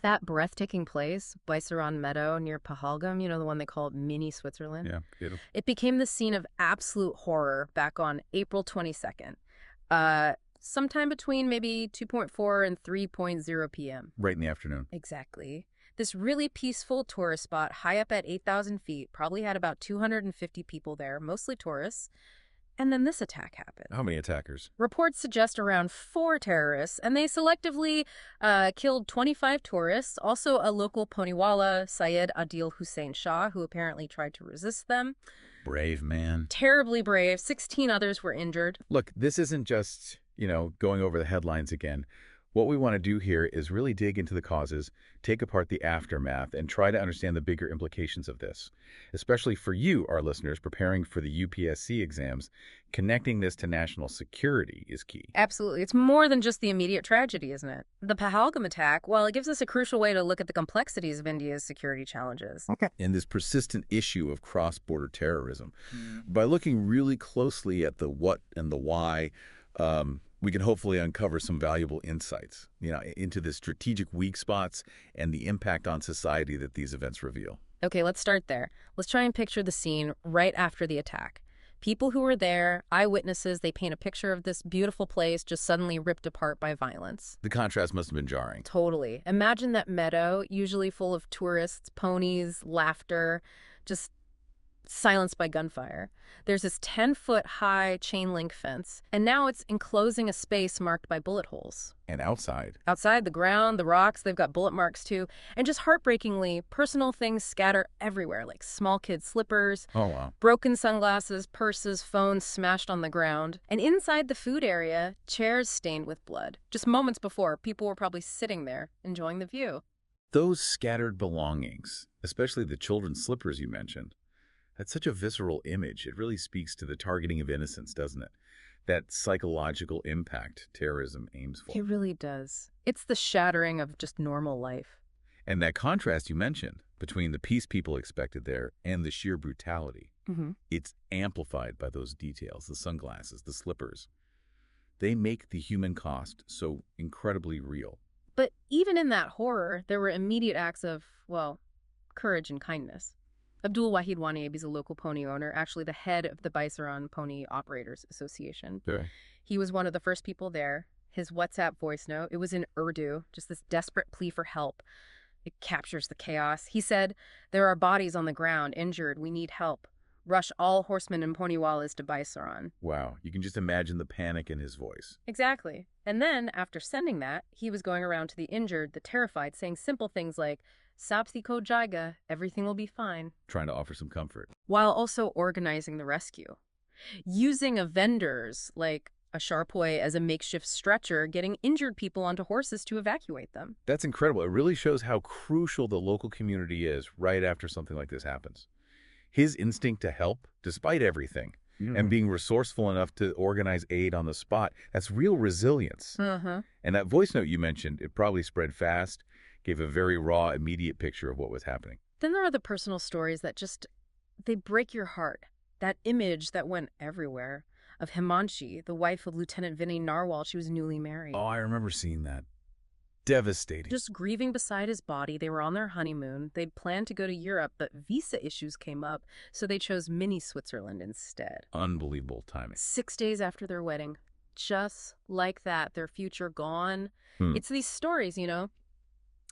That breathtaking place, Baisaran Meadow near Pahalgam, the one they call mini Switzerland. Yeah, beautiful. It became the scene of absolute horror back on April 22nd. Sometime between maybe 2:4 and 3:0 p.m. Right in the afternoon. Exactly. This really peaceful tourist spot high up at 8,000 feet probably had about 250 people there, mostly tourists. And then this attack happened. How many attackers? Reports suggest around 4 terrorists, and they selectively killed 25 tourists, also a local poniwala, Syed Adil Hussein Shah, who apparently tried to resist them. Brave man. Terribly brave. 16 others were injured. Look, this isn't just, going over the headlines again. What we want to do here is really dig into the causes, take apart the aftermath, and try to understand the bigger implications of this. Especially for you, our listeners, preparing for the UPSC exams, connecting this to national security is key. Absolutely. It's more than just the immediate tragedy, isn't it? The Pahalgam attack, well, it gives us a crucial way to look at the complexities of India's security challenges. Okay. And this persistent issue of cross-border terrorism. By looking really closely at the what and the why, we can hopefully uncover some valuable insights, into the strategic weak spots and the impact on society that these events reveal. Okay, let's start there. Let's try and picture the scene right after the attack. People who were there, eyewitnesses, they paint a picture of this beautiful place just suddenly ripped apart by violence. The contrast must have been jarring. Totally. Imagine that meadow, usually full of tourists, ponies, laughter, just silenced by gunfire. There's this 10-foot-high chain-link fence, and now it's enclosing a space marked by bullet holes. And outside? Outside, the ground, the rocks, they've got bullet marks too. And just heartbreakingly, personal things scatter everywhere, like small kids' slippers, Oh, wow. broken sunglasses, purses, phones smashed on the ground. And inside the food area, chairs stained with blood. Just moments before, people were probably sitting there, enjoying the view. Those scattered belongings, especially the children's slippers you mentioned, that's such a visceral image. It really speaks to the targeting of innocence, doesn't it? That psychological impact terrorism aims for. It really does. It's the shattering of just normal life. And that contrast you mentioned between the peace people expected there and the sheer brutality, it's amplified by those details, the sunglasses, the slippers. They make the human cost so incredibly real. But even in that horror, there were immediate acts of, courage and kindness. Abdul Wahid Wani is a local pony owner, actually the head of the Baisaran Pony Operators Association. Okay. He was one of the first people there. His WhatsApp voice note, it was in Urdu, just this desperate plea for help. It captures the chaos. He said, "There are bodies on the ground, injured. We need help. Rush all horsemen and ponywalas to Baisaran." Wow, you can just imagine the panic in his voice. Exactly. And then, after sending that, he was going around to the injured, the terrified, saying simple things like, "Sapsi ko jaiga, everything will be fine," Trying to offer some comfort. while also organizing the rescue. Using a vendors like a Sharpoi as a makeshift stretcher, getting injured people onto horses to evacuate them. That's incredible. It really shows how crucial the local community is right after something like this happens. His instinct to help, despite everything, and being resourceful enough to organize aid on the spot, that's real resilience. And that voice note you mentioned, it probably spread fast, gave a very raw, immediate picture of what was happening. Then there are the personal stories that they break your heart. That image that went everywhere of Himanshi, the wife of Lieutenant Vinay Narwal. She was newly married. Oh, I remember seeing that. Devastating. Just grieving beside his body. They were on their honeymoon. They'd planned to go to Europe, but visa issues came up, so they chose mini Switzerland instead. Unbelievable timing. 6 days after their wedding. Just like that, their future gone. It's these stories,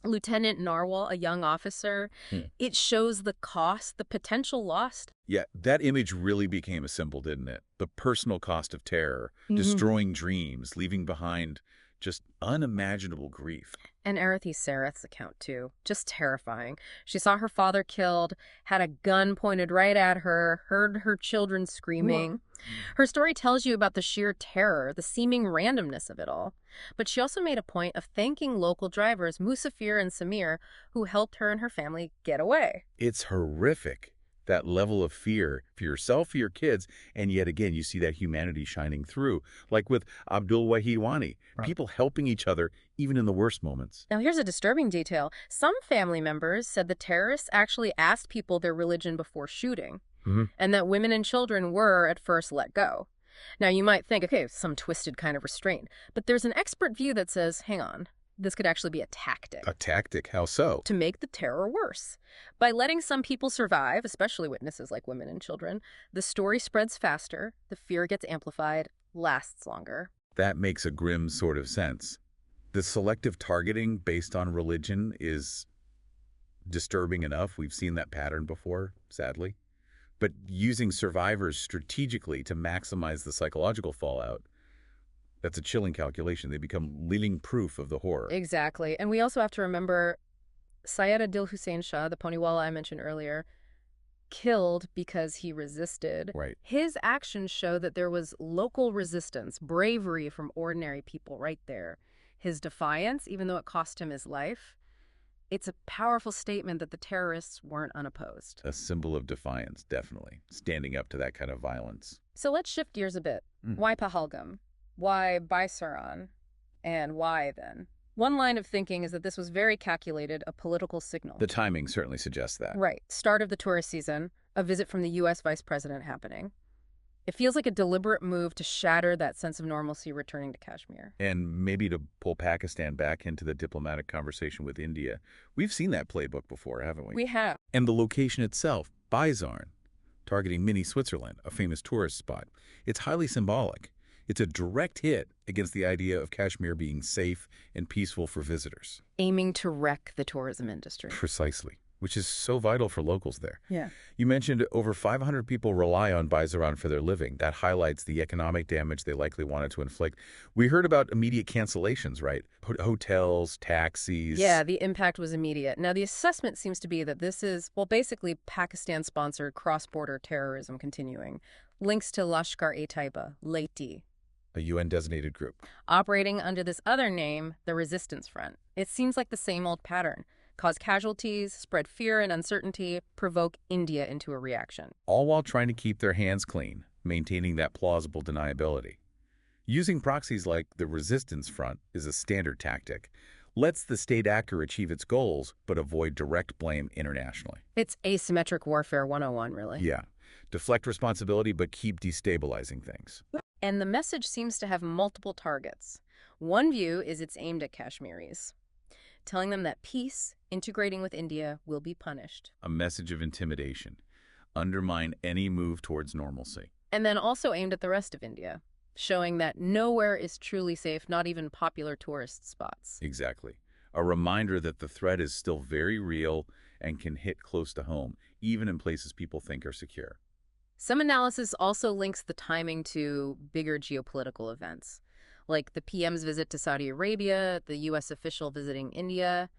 Lieutenant Narwal, a young officer, it shows the cost, the potential lost. Yeah, that image really became a symbol, didn't it? The personal cost of terror, destroying dreams, leaving behind just unimaginable grief. And Arathi Sarath's account, too. Just terrifying. She saw her father killed, had a gun pointed right at her, heard her children screaming. Her story tells you about the sheer terror, the seeming randomness of it all. But she also made a point of thanking local drivers, Musafir and Samir, who helped her and her family get away. It's horrific, that level of fear for yourself, for your kids, and yet again, you see that humanity shining through, like with Abdul Wahid Wani, people helping each other even in the worst moments. Now, here's a disturbing detail. Some family members said the terrorists actually asked people their religion before shooting, and that women and children were, at first, let go. Now, you might think, okay, some twisted kind of restraint, but there's an expert view that says, hang on, This could actually be a tactic A tactic? How so? to make the terror worse. By letting some people survive, especially witnesses like women and children, the story spreads faster, the fear gets amplified, lasts longer. That makes a grim sort of sense. The selective targeting based on religion is disturbing enough. We've seen that pattern before, sadly. But using survivors strategically to maximize the psychological fallout, that's a chilling calculation. They become living proof of the horror. Exactly. And we also have to remember Syed Adil Hussein Shah, the Poniwala I mentioned earlier, killed because he resisted. Right. His actions show that there was local resistance, bravery from ordinary people right there. His defiance, even though it cost him his life, it's a powerful statement that the terrorists weren't unopposed. A symbol of defiance, definitely. Standing up to that kind of violence. So let's shift gears a bit. Why Pahalgam? Why Baisaran? And why then? One line of thinking is that this was very calculated, a political signal. The timing certainly suggests that. Right. Start of the tourist season, a visit from the U.S. vice president happening. It feels like a deliberate move to shatter that sense of normalcy returning to Kashmir. And maybe to pull Pakistan back into the diplomatic conversation with India. We've seen that playbook before, haven't we? We have. And the location itself, Baizarn, targeting mini Switzerland, a famous tourist spot. It's highly symbolic. It's a direct hit against the idea of Kashmir being safe and peaceful for visitors. Aiming to wreck the tourism industry. Precisely, which is so vital for locals there. Yeah. You mentioned over 500 people rely on Baisaran for their living. That highlights the economic damage they likely wanted to inflict. We heard about immediate cancellations, right? Hotels, taxis. Yeah, the impact was immediate. Now, the assessment seems to be that this is, well, basically Pakistan-sponsored cross-border terrorism continuing. Links to Lashkar-e-Taiba, Lati, a UN-designated group. operating under this other name, the Resistance Front. It seems like the same old pattern. Cause casualties, spread fear and uncertainty, provoke India into a reaction. All while trying to keep their hands clean, maintaining that plausible deniability. Using proxies like the Resistance Front is a standard tactic. Lets the state actor achieve its goals, but avoid direct blame internationally. It's asymmetric warfare 101, really. Yeah. Deflect responsibility, but keep destabilizing things. And the message seems to have multiple targets. One view is it's aimed at Kashmiris, telling them that peace, integrating with India, will be punished. A message of intimidation. Undermine any move towards normalcy. And then also aimed at the rest of India, showing that nowhere is truly safe, not even popular tourist spots. Exactly. A reminder that the threat is still very real and can hit close to home, even in places people think are secure. Some analysis also links the timing to bigger geopolitical events, like the PM's visit to Saudi Arabia, the U.S. official visiting India,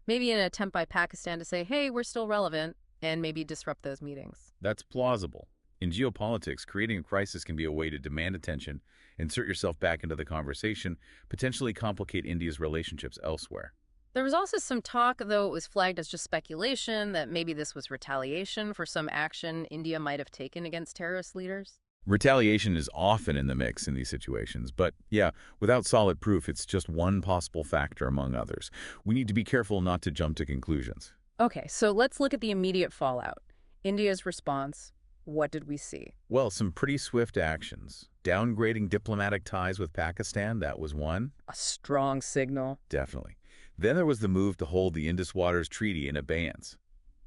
maybe an attempt by Pakistan to say, hey, we're still relevant, and maybe disrupt those meetings. That's plausible. In geopolitics, creating a crisis can be a way to demand attention, insert yourself back into the conversation, potentially complicate India's relationships elsewhere. There was also some talk, though it was flagged as just speculation, that maybe this was retaliation for some action India might have taken against terrorist leaders. Retaliation is often in the mix in these situations, but yeah, without solid proof, it's just one possible factor among others. We need to be careful not to jump to conclusions. Okay, so let's look at the immediate fallout. India's response. What did we see? Well, some pretty swift actions. Downgrading diplomatic ties with Pakistan, that was one. A strong signal. Definitely. Then there was the move to hold the Indus Waters Treaty in abeyance.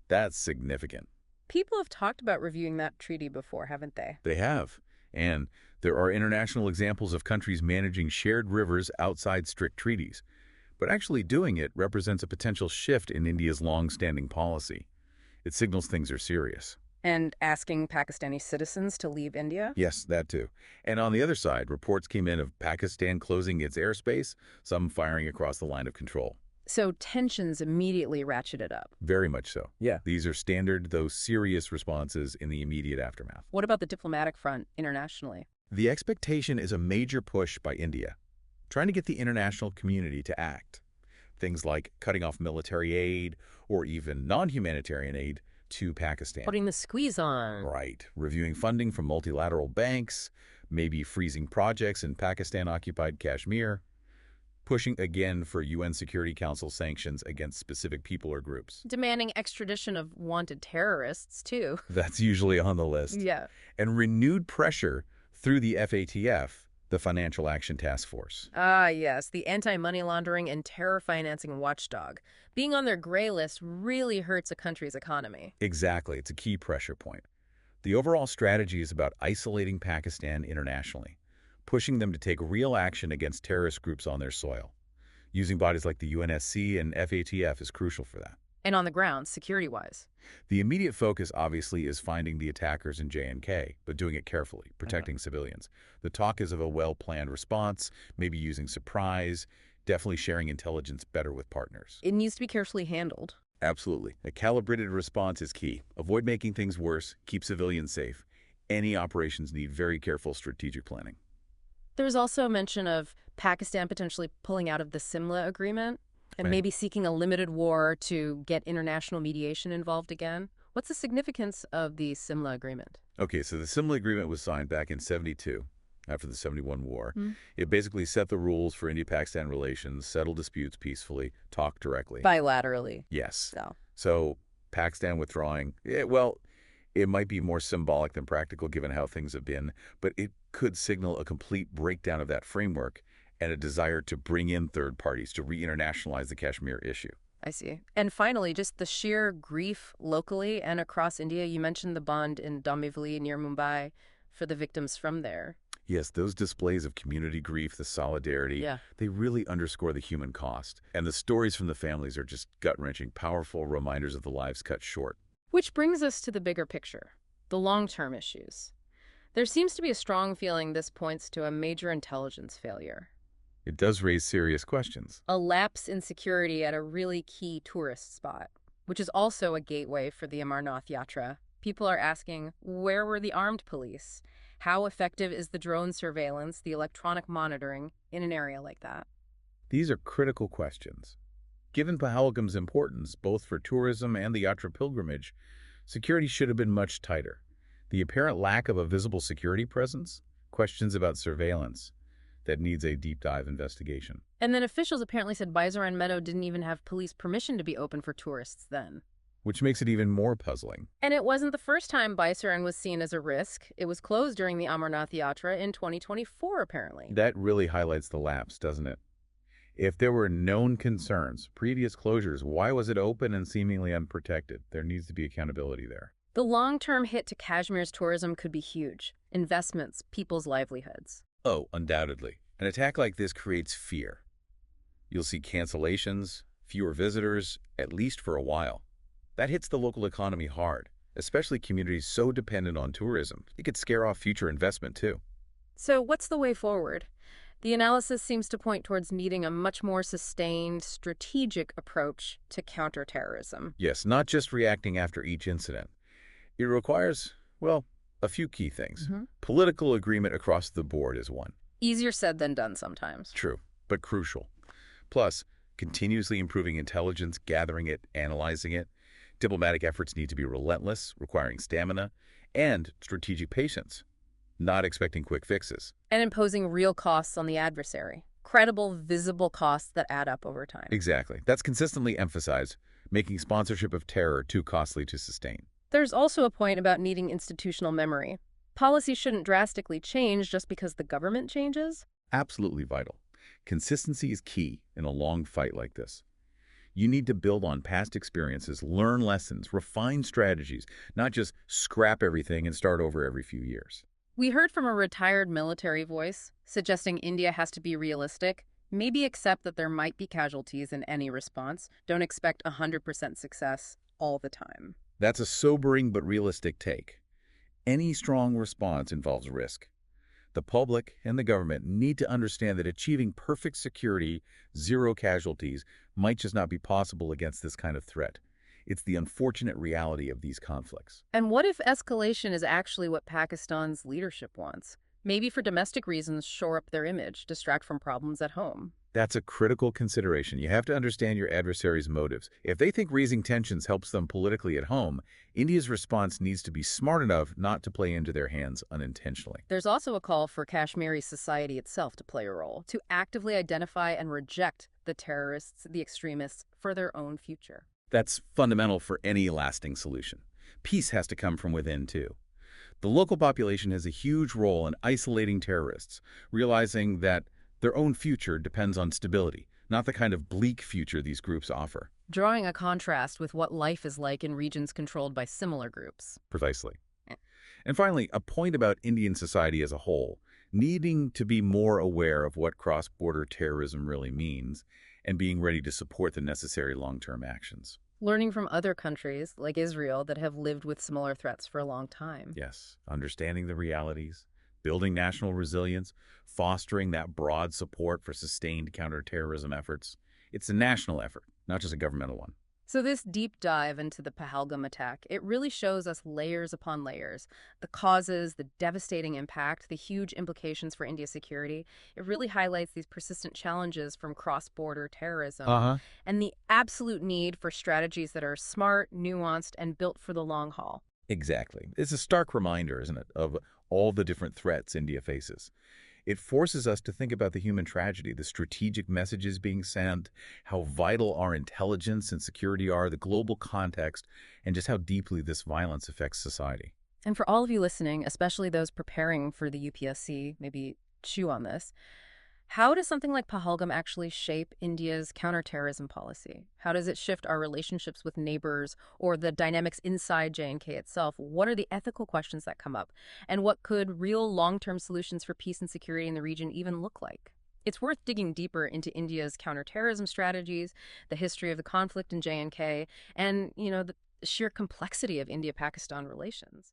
That's significant. People have talked about reviewing that treaty before, haven't they? They have. And there are international examples of countries managing shared rivers outside strict treaties. But actually doing it represents a potential shift in India's long-standing policy. It signals things are serious. And asking Pakistani citizens to leave India? Yes, that too. And on the other side, reports came in of Pakistan closing its airspace, some firing across the line of control. So tensions immediately ratcheted up. Very much so. Yeah. These are standard, though serious responses in the immediate aftermath. What about the diplomatic front internationally? The expectation is a major push by India, trying to get the international community to act. Things like cutting off military aid or even non-humanitarian aid to Pakistan. Putting the squeeze on. Right. Reviewing funding from multilateral banks, maybe freezing projects in Pakistan-occupied Kashmir, pushing again for UN Security Council sanctions against specific people or groups. Demanding extradition of wanted terrorists, too. That's usually on the list. Yeah. And renewed pressure through the FATF, The Financial Action Task Force. Ah, yes, the anti-money laundering and terror financing watchdog. Being on their gray list really hurts a country's economy. Exactly. It's a key pressure point. The overall strategy is about isolating Pakistan internationally, pushing them to take real action against terrorist groups on their soil. Using bodies like the UNSC and FATF is crucial for that. And on the ground, security-wise. The immediate focus, obviously, is finding the attackers in J&K, but doing it carefully, protecting civilians. The talk is of a well-planned response, maybe using surprise, definitely sharing intelligence better with partners. It needs to be carefully handled. Absolutely. A calibrated response is key. Avoid making things worse, keep civilians safe. Any operations need very careful strategic planning. There's also a mention of Pakistan potentially pulling out of the Simla agreement and maybe seeking a limited war to get international mediation involved again. What's the significance of the Simla agreement? Okay, so the Simla agreement was signed back in '72, after the '71 war. It basically set the rules for India-Pakistan relations, settle disputes peacefully, talk directly. Bilaterally. Yes. So Pakistan withdrawing, well, it might be more symbolic than practical given how things have been, but it could signal a complete breakdown of that framework and a desire to bring in third parties to re-internationalize the Kashmir issue. I see. And finally, just the sheer grief locally and across India. You mentioned the bond in Dombivli near Mumbai for the victims from there. Yes, those displays of community grief, the solidarity, they really underscore the human cost. And the stories from the families are just gut-wrenching, powerful reminders of the lives cut short. Which brings us to the bigger picture, the long-term issues. There seems to be a strong feeling this points to a major intelligence failure. It does raise serious questions. A lapse in security at a really key tourist spot, which is also a gateway for the Amarnath Yatra. People are asking, where were the armed police? How effective is the drone surveillance, the electronic monitoring in an area like that? These are critical questions. Given Pahalgam's importance, both for tourism and the Yatra pilgrimage, security should have been much tighter. The apparent lack of a visible security presence, questions about surveillance, that needs a deep dive investigation. And then officials apparently said Baisaran Meadow didn't even have police permission to be open for tourists then. Which makes it even more puzzling. And it wasn't the first time Baisaran was seen as a risk. It was closed during the Amarnath Yatra in 2024, apparently. That really highlights the lapse, doesn't it? If there were known concerns, previous closures, why was it open and seemingly unprotected? There needs to be accountability there. The long-term hit to Kashmir's tourism could be huge. Investments, people's livelihoods. Oh, undoubtedly. An attack like this creates fear. You'll see cancellations, fewer visitors, at least for a while. That hits the local economy hard, especially communities so dependent on tourism. It could scare off future investment, too. So what's the way forward? The analysis seems to point towards needing a much more sustained, strategic approach to counterterrorism. Yes, not just reacting after each incident. It requires, well, a few key things. Political agreement across the board is one. Easier said than done sometimes. True, but crucial. Plus, continuously improving intelligence, gathering it, analyzing it. Diplomatic efforts need to be relentless, requiring stamina, and strategic patience, not expecting quick fixes. And imposing real costs on the adversary. Credible, visible costs that add up over time. Exactly. That's consistently emphasized, making sponsorship of terror too costly to sustain. There's also a point about needing institutional memory. Policy shouldn't drastically change just because the government changes. Absolutely vital. Consistency is key in a long fight like this. You need to build on past experiences, learn lessons, refine strategies, not just scrap everything and start over every few years. We heard from a retired military voice suggesting India has to be realistic, maybe accept that there might be casualties in any response. Don't expect 100% success all the time. That's a sobering but realistic take. Any strong response involves risk. The public and the government need to understand that achieving perfect security, zero casualties, might just not be possible against this kind of threat. It's the unfortunate reality of these conflicts. And what if escalation is actually what Pakistan's leadership wants? Maybe for domestic reasons, shore up their image, distract from problems at home. That's a critical consideration. You have to understand your adversary's motives. If they think raising tensions helps them politically at home, India's response needs to be smart enough not to play into their hands unintentionally. There's also a call for Kashmiri society itself to play a role, to actively identify and reject the terrorists, the extremists, for their own future. That's fundamental for any lasting solution. Peace has to come from within, too. The local population has a huge role in isolating terrorists, realizing that their own future depends on stability, not the kind of bleak future these groups offer. Drawing a contrast with what life is like in regions controlled by similar groups. Precisely. Eh. And finally, a point about Indian society as a whole, needing to be more aware of what cross-border terrorism really means and being ready to support the necessary long-term actions. Learning from other countries, like Israel, that have lived with similar threats for a long time. Yes, understanding the realities, building national resilience, fostering that broad support for sustained counterterrorism efforts. It's a national effort, not just a governmental one. So this deep dive into the Pahalgam attack, it really shows us layers upon layers. The causes, the devastating impact, the huge implications for India's security. It really highlights these persistent challenges from cross-border terrorism Uh-huh. and the absolute need for strategies that are smart, nuanced, and built for the long haul. Exactly. It's a stark reminder, isn't it, of all the different threats India faces. It forces us to think about the human tragedy, the strategic messages being sent, how vital our intelligence and security are, the global context, and just how deeply this violence affects society. And for all of you listening, especially those preparing for the UPSC, maybe chew on this. How does something like Pahalgam actually shape India's counterterrorism policy? How does it shift our relationships with neighbors or the dynamics inside J&K itself? What are the ethical questions that come up? And what could real long-term solutions for peace and security in the region even look like? It's worth digging deeper into India's counterterrorism strategies, the history of the conflict in J&K, and, the sheer complexity of India-Pakistan relations.